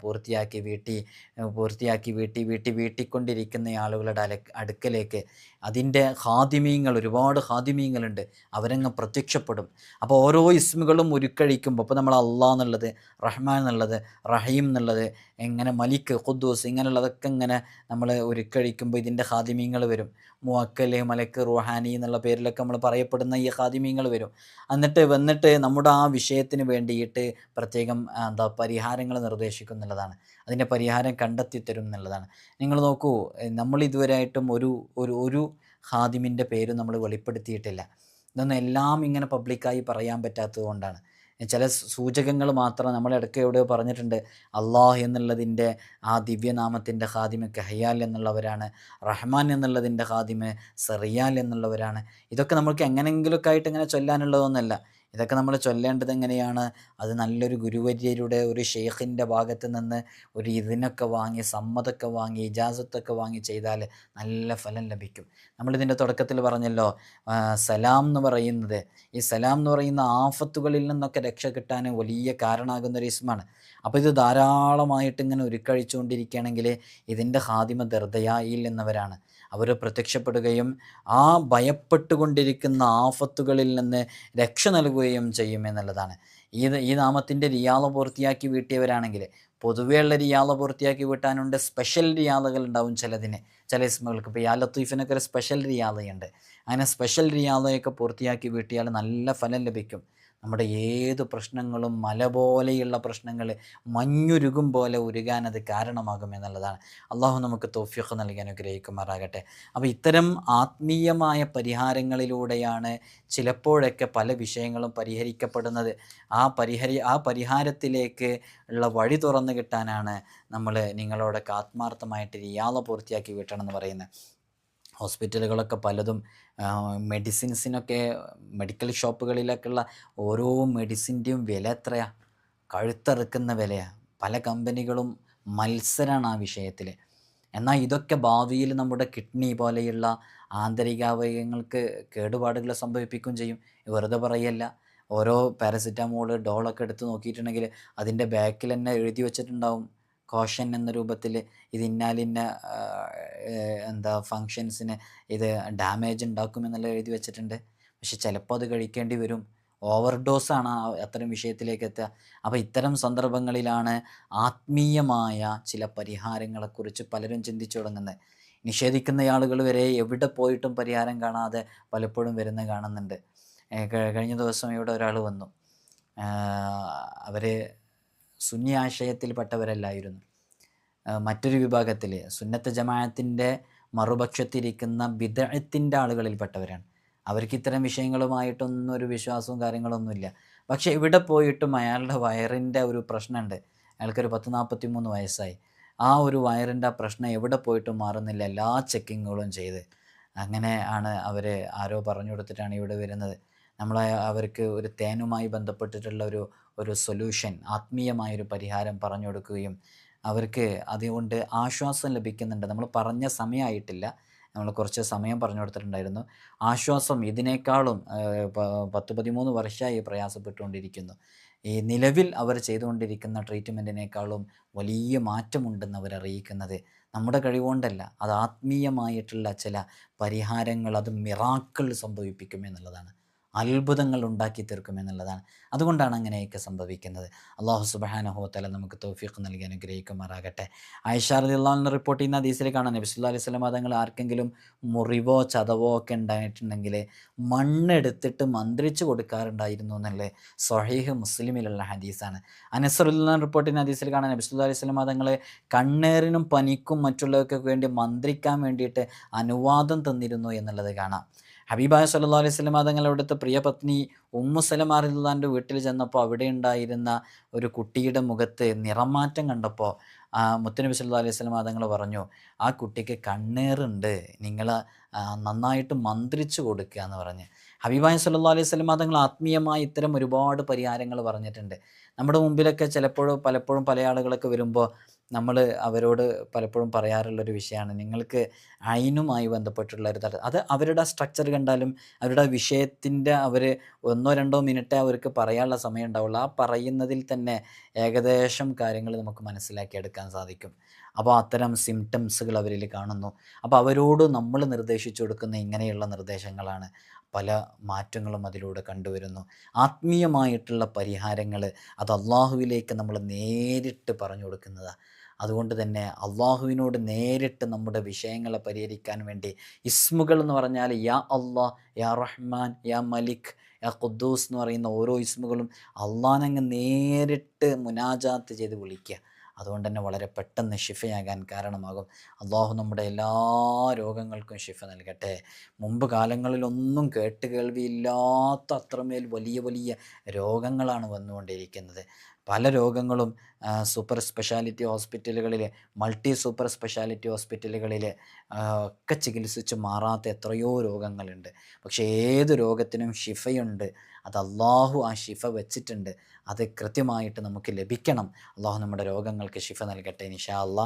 വീട്ടിക്കൊണ്ടിരിക്കുന്ന ആളുകളുടെ അടുക്കലേക്ക് അതിൻ്റെ ഹാദിമീങ്ങൾ, ഒരുപാട് ഹാദിമീങ്ങളുണ്ട്, അവരങ്ങ് പ്രത്യക്ഷപ്പെടും. അപ്പോൾ ഓരോ ഇസ്മുകളും ഉരുക്കഴിക്കുമ്പോൾ, ഇപ്പോൾ നമ്മൾ അള്ളാഹ് എന്നുള്ളത്, റഹ്മാൻ എന്നുള്ളത്, റഹീം എന്നുള്ളത്, എങ്ങനെ മലിക്ക്, ഖുദ്ദൂസ്, ഇങ്ങനെയുള്ളതൊക്കെ ഇങ്ങനെ നമ്മൾ ഉരുക്കഴിക്കുമ്പോൾ ഇതിൻ്റെ ഹാദിമീങ്ങൾ വരും. മുവക്കൽ, മലക്ക്, റുഹാനി എന്നുള്ള പേരിലൊക്കെ നമ്മൾ പറയപ്പെടുന്ന ഈ ഹാദിമീങ്ങൾ വരും. വന്നിട്ട് നമ്മുടെ ആ വിഷയത്തിന് വേണ്ടിയിട്ട് പ്രത്യേകം പരിഹാരങ്ങൾ നിർദ്ദേശിക്കും എന്നുള്ളതാണ്, അതിൻ്റെ പരിഹാരം കണ്ടെത്തി തരും എന്നുള്ളതാണ്. നിങ്ങൾ നോക്കൂ, നമ്മൾ ഇതുവരെയായിട്ടും ഒരു ഹാദിമിൻ്റെ പേര് നമ്മൾ വെളിപ്പെടുത്തിയിട്ടില്ല. ഇതൊന്നും എല്ലാം ഇങ്ങനെ പബ്ലിക്കായി പറയാൻ പറ്റാത്തത് കൊണ്ടാണ്. ചില സൂചകങ്ങൾ മാത്രം നമ്മൾ ഇടയ്ക്ക് എവിടെയോ പറഞ്ഞിട്ടുണ്ട്. അള്ളാഹ് എന്നുള്ളതിൻ്റെ ആ ദിവ്യനാമത്തിൻ്റെ ഹാദിമ് കഹയാൽ എന്നുള്ളവരാണ്, റഹ്മാൻ എന്നുള്ളതിൻ്റെ ഹാദിമ് സെറിയാൽ എന്നുള്ളവരാണ്. ഇതൊക്കെ നമുക്ക് എങ്ങനെയെങ്കിലുമൊക്കെ ആയിട്ട് ഇങ്ങനെ ചൊല്ലാനുള്ളതൊന്നുമല്ല. ഇതൊക്കെ നമ്മൾ ചൊല്ലേണ്ടത് എങ്ങനെയാണ്? അത് നല്ലൊരു ഗുരുവര്യരുടെ, ഒരു ഷെയ്ഖിൻ്റെ ഭാഗത്ത് നിന്ന് ഒരു ഇതിനൊക്കെ വാങ്ങി, സമ്മതമൊക്കെ വാങ്ങി, ഇജാസത്തൊക്കെ വാങ്ങി ചെയ്താൽ നല്ല ഫലം ലഭിക്കും. നമ്മളിതിൻ്റെ തുടക്കത്തിൽ പറഞ്ഞല്ലോ, സലാം എന്ന് പറയുന്നത്, ഈ സലാം എന്ന് പറയുന്ന ആഫത്തുകളിൽ നിന്നൊക്കെ രക്ഷ കിട്ടാൻ വലിയ കാരണമാകുന്നൊരു ഇസ്മാണ്. അപ്പോൾ ഇത് ധാരാളമായിട്ട് ഇങ്ങനെ ഉരുക്കഴിച്ചുകൊണ്ടിരിക്കുകയാണെങ്കിൽ ഇതിൻ്റെ ഹാദിമ ദർദയായിൽ എന്നവരാണ്. അവർ പ്രത്യക്ഷപ്പെടുകയും ആ ഭയപ്പെട്ടുകൊണ്ടിരിക്കുന്ന ആഫത്തുകളിൽ നിന്ന് രക്ഷ നൽകുകയും ചെയ്യുമെന്നുള്ളതാണ്. ഈ നാമത്തിൻ്റെ റിയാള പൂർത്തിയാക്കി വീട്ടിയവരാണെങ്കിൽ, പൊതുവെയുള്ള റിയാള പൂർത്തിയാക്കി വീട്ടാനുണ്ട്, സ്പെഷ്യൽ റിയാളകൾ ഉണ്ടാവും ചില ഇസ്മുകൾക്ക്. ഇപ്പോൾ യാ ലത്തീഫിനൊക്കെ ഒരു സ്പെഷ്യൽ റിയാളയുണ്ട്. അങ്ങനെ സ്പെഷ്യൽ റിയാളയൊക്കെ പൂർത്തിയാക്കി വീട്ടിയാൽ നല്ല ഫലം ലഭിക്കും. നമ്മുടെ ഏത് പ്രശ്നങ്ങളും, മല പോലെയുള്ള പ്രശ്നങ്ങൾ മഞ്ഞുരുകും പോലെ ഉരുകാൻ അത് കാരണമാകുമെന്നുള്ളതാണ്. അള്ളാഹു നമുക്ക് തൗഫീഖ് നൽകി അനുഗ്രഹിക്കുമാറാകട്ടെ. അപ്പോൾ ഇത്തരം ആത്മീയമായ പരിഹാരങ്ങളിലൂടെയാണ് ചിലപ്പോഴൊക്കെ പല വിഷയങ്ങളും പരിഹരിക്കപ്പെടുന്നത്. ആ പരിഹാരത്തിലേക്ക് ഉള്ള വഴി തുറന്നു കിട്ടാനാണ് നമ്മൾ നിങ്ങളോടൊക്കെ ആത്മാർത്ഥമായിട്ട് റിയാള പൂർത്തിയാക്കി വീട്ടണമെന്ന് പറയുന്നത്. ഹോസ്പിറ്റലുകളൊക്കെ പലതും മെഡിസിൻസിനൊക്കെ, മെഡിക്കൽ ഷോപ്പുകളിലൊക്കെയുള്ള ഓരോ മെഡിസിൻ്റെയും വില എത്രയാണ്? കഴുത്തറുക്കുന്ന വിലയാണ്. പല കമ്പനികളും മത്സരമാണ് ആ വിഷയത്തിൽ. എന്നാൽ ഇതൊക്കെ ഭാവിയിൽ നമ്മുടെ കിഡ്നി പോലെയുള്ള ആന്തരികാവയവങ്ങൾക്ക് കേടുപാടുകൾ സംഭവിപ്പിക്കുകയും ചെയ്യും. വെറുതെ പറയല്ല. ഓരോ പാരസിറ്റാമോൾ, ഡോളൊക്കെ എടുത്ത് നോക്കിയിട്ടുണ്ടെങ്കിൽ അതിൻ്റെ ബാക്കിൽ തന്നെ എഴുതി വച്ചിട്ടുണ്ടാവും കോഷൻ എന്ന രൂപത്തിൽ, ഇത് ഇന്നാലിന്ന ഫങ്ഷൻസിന് ഇത് ഡാമേജ് ഉണ്ടാക്കുമെന്നെല്ലാം എഴുതി വെച്ചിട്ടുണ്ട്. പക്ഷെ ചിലപ്പോൾ അത് കഴിക്കേണ്ടി വരും. ഓവർഡോസാണ് അത്തരം വിഷയത്തിലേക്ക് എത്തുക. അപ്പോൾ ഇത്തരം സന്ദർഭങ്ങളിലാണ് ആത്മീയമായ ചില പരിഹാരങ്ങളെക്കുറിച്ച് പലരും ചിന്തിച്ചു തുടങ്ങുന്നത്. നിഷേധിക്കുന്ന ആളുകൾ വരെ എവിടെ പോയിട്ടും പരിഹാരം കാണാതെ പലപ്പോഴും വരുന്നത് കാണുന്നുണ്ട്. കഴിഞ്ഞ ദിവസം ഇവിടെ ഒരാൾ വന്നു. അവർ സുന്നി ആശയത്തിൽപ്പെട്ടവരല്ലായിരുന്നു. മറ്റൊരു വിഭാഗത്തിൽ സുന്നത്ത് ജമാഅത്തിൻ്റെ മറുപക്ഷത്തിരിക്കുന്ന ബിദ്അത്തിൻ്റെ ആളുകളിൽപ്പെട്ടവരാണ്. അവർക്ക് ഇത്തരം വിഷയങ്ങളുമായിട്ടൊന്നും ഒരു വിശ്വാസവും കാര്യങ്ങളൊന്നുമില്ല. പക്ഷേ ഇവിടെ പോയിട്ടും അയാളുടെ വയറിൻ്റെ ഒരു പ്രശ്നമുണ്ട്. അയാൾക്കൊരു 43 വയസ്സായി. ആ ഒരു വയറിൻ്റെ പ്രശ്നം എവിടെ പോയിട്ടും മാറുന്നില്ല. എല്ലാ ചെക്കിങ്ങുകളും ചെയ്ത് അങ്ങനെ ആണ് അവർ ആരോ പറഞ്ഞു കൊടുത്തിട്ടാണ് ഇവിടെ വരുന്നത്. അവർക്ക് ഒരു തേനുമായി ബന്ധപ്പെട്ടിട്ടുള്ള ഒരു സൊല്യൂഷൻ, ആത്മീയമായൊരു പരിഹാരം പറഞ്ഞു കൊടുക്കുകയും അവർക്ക് അതുകൊണ്ട് ആശ്വാസം ലഭിക്കുന്നുണ്ട്. നമ്മൾ പറഞ്ഞ സമയമായിട്ടില്ല, നമ്മൾ കുറച്ച് സമയം പറഞ്ഞു കൊടുത്തിട്ടുണ്ടായിരുന്നു. ആശ്വാസം ഇതിനേക്കാളും 10-13 വർഷമായി പ്രയാസപ്പെട്ടുകൊണ്ടിരിക്കുന്നു. ഈ നിലവിൽ അവർ ചെയ്തുകൊണ്ടിരിക്കുന്ന ട്രീറ്റ്മെൻറ്റിനേക്കാളും വലിയ മാറ്റമുണ്ടെന്ന് അവർ അറിയിക്കുന്നത്. നമ്മുടെ കഴിവുകൊണ്ടല്ല, അത് ആത്മീയമായിട്ടുള്ള ചില പരിഹാരങ്ങൾ, അത് മിറാക്കിൾ സംഭവിപ്പിക്കുമെന്നുള്ളതാണ്, അത്ഭുതങ്ങൾ ഉണ്ടാക്കി തീർക്കുമെന്നുള്ളതാണ്. അതുകൊണ്ടാണ് അങ്ങനെയൊക്കെ സംഭവിക്കുന്നത്. അള്ളാഹു സുബ്ഹാനഹു വ തആല നമുക്ക് തൗഫീഖ് നൽകി അനുഗ്രഹിക്കുമാറാകട്ടെ. ആയിഷ റളിയല്ലാഹു അൻഹ റിപ്പോർട്ട് ചെയ്യുന്ന ഹദീസിൽ കാണാം, നബി സല്ലല്ലാഹു അലൈഹി വസല്ലം തങ്ങൾ ആർക്കെങ്കിലും മുറിവോ ചതവോ ഒക്കെ ഉണ്ടായിട്ടുണ്ടെങ്കിൽ മണ്ണെടുത്തിട്ട് മന്ത്രിച്ച് കൊടുക്കാറുണ്ടായിരുന്നു എന്നല്ലേ സ്വഹീഹ് മുസ്ലിമിലുള്ള ഹദീസാണ്. അനസ് റളിയല്ലാഹു അൻഹു റിപ്പോർട്ട് ചെയ്യുന്ന ഹദീസിൽ കാണാം, നബി സല്ലല്ലാഹു അലൈഹി വസല്ലം തങ്ങൾ കണ്ണേറിനും പനിക്കും മറ്റുള്ളവർക്കൊക്കെ വേണ്ടി മന്ത്രിക്കാൻ വേണ്ടിയിട്ട് അനുവാദം തന്നിരുന്നു എന്നുള്ളത് കാണാം. ഹബീബായ സല്ലല്ലാഹു അലൈഹി വസല്ലം തങ്ങൾ അവിടുത്തെ പ്രിയ പത്നി ഉമ്മു സലമ റളിയല്ലാഹുവിൻ്റെ വീട്ടിൽ ചെന്നപ്പോൾ അവിടെ ഉണ്ടായിരുന്ന ഒരു കുട്ടിയുടെ മുഖത്ത് നിറമാറ്റം കണ്ടപ്പോൾ മുത്തുനബി സല്ലല്ലാഹു അലൈഹി വസല്ലം തങ്ങൾ പറഞ്ഞു, ആ കുട്ടിക്ക് കണ്ണേറുണ്ട്, നിങ്ങൾ നന്നായിട്ട് മന്ത്രിച്ചു കൊടുക്കുക എന്ന് പറഞ്ഞ് ഹബീബായ സല്ലല്ലാഹു അലൈഹി വസല്ലം തങ്ങൾ ആത്മീയമായി ഇത്തരം ഒരുപാട് പരിഹാരങ്ങൾ പറഞ്ഞിട്ടുണ്ട്. നമ്മുടെ മുമ്പിലൊക്കെ പലപ്പോഴും പല ആളുകളൊക്കെ വരുമ്പോൾ നമ്മൾ അവരോട് പലപ്പോഴും പറയാറുള്ളൊരു വിഷയമാണ്, നിങ്ങൾക്ക് അയിനുമായി ബന്ധപ്പെട്ടുള്ള ഒരു അത് അവരുടെ സ്ട്രക്ചർ കണ്ടാലും അവരുടെ വിഷയത്തിൻ്റെ ഒന്നോ രണ്ടോ മിനിറ്റേ അവർക്ക് പറയാനുള്ള സമയം ഉണ്ടാവുള്ളൂ. ആ പറയുന്നതിൽ തന്നെ ഏകദേശം കാര്യങ്ങൾ നമുക്ക് മനസ്സിലാക്കിയെടുക്കാൻ സാധിക്കും. അപ്പോൾ അത്തരം സിംറ്റംസുകൾ അവരിൽ കാണുന്നു. അപ്പോൾ അവരോട് നമ്മൾ നിർദ്ദേശിച്ചു കൊടുക്കുന്ന ഇങ്ങനെയുള്ള നിർദ്ദേശങ്ങളാണ്. പല മാറ്റങ്ങളും അതിലൂടെ കണ്ടുവരുന്നു. ആത്മീയമായിട്ടുള്ള പരിഹാരങ്ങൾ അത് അള്ളാഹുവിലേക്ക് നമ്മൾ നേരിട്ട് പറഞ്ഞു കൊടുക്കുന്നതാണ്. അതുകൊണ്ട് തന്നെ അള്ളാഹുവിനോട് നേരിട്ട് നമ്മുടെ വിഷയങ്ങളെ പരിഹരിക്കാൻ വേണ്ടി ഇസ്മുകൾ എന്ന് പറഞ്ഞാൽ യാ അള്ളാഹ്, യാ റഹ്മാൻ, യാ മലിക്, യാ ഖുദ്ദൂസ് എന്ന് പറയുന്ന ഓരോ ഇസ്മുകളും അള്ളാഹിനങ്ങ് നേരിട്ട് മുനാജാത്ത് ചെയ്ത് വിളിക്കുക. അതുകൊണ്ട് തന്നെ വളരെ പെട്ടെന്ന് ഷിഫയാകാൻ കാരണമാകും. അള്ളാഹു നമ്മുടെ എല്ലാ രോഗങ്ങൾക്കും ഷിഫ നൽകട്ടെ. മുമ്പ് കാലങ്ങളിലൊന്നും കേൾവിയില്ലാത്ത അത്രമേൽ വലിയ വലിയ രോഗങ്ങളാണ് വന്നുകൊണ്ടിരിക്കുന്നത്. പല രോഗങ്ങളും സൂപ്പർ സ്പെഷ്യാലിറ്റി ഹോസ്പിറ്റലുകളിൽ, മൾട്ടി സൂപ്പർ സ്പെഷ്യാലിറ്റി ഹോസ്പിറ്റലുകളിൽ ഒക്കെ ചികിത്സിച്ച് മാറാത്ത എത്രയോ രോഗങ്ങളുണ്ട്. പക്ഷേ ഏത് രോഗത്തിനും ഷിഫയുണ്ട്. അത് അള്ളാഹു ആ ഷിഫ വെച്ചിട്ടുണ്ട്. അത് കൃത്യമായിട്ട് നമുക്ക് ലഭിക്കണം. അള്ളാഹു നമ്മുടെ രോഗങ്ങൾക്ക് ഷിഫ നൽകട്ടെ ഇൻഷാ അല്ലാഹ്.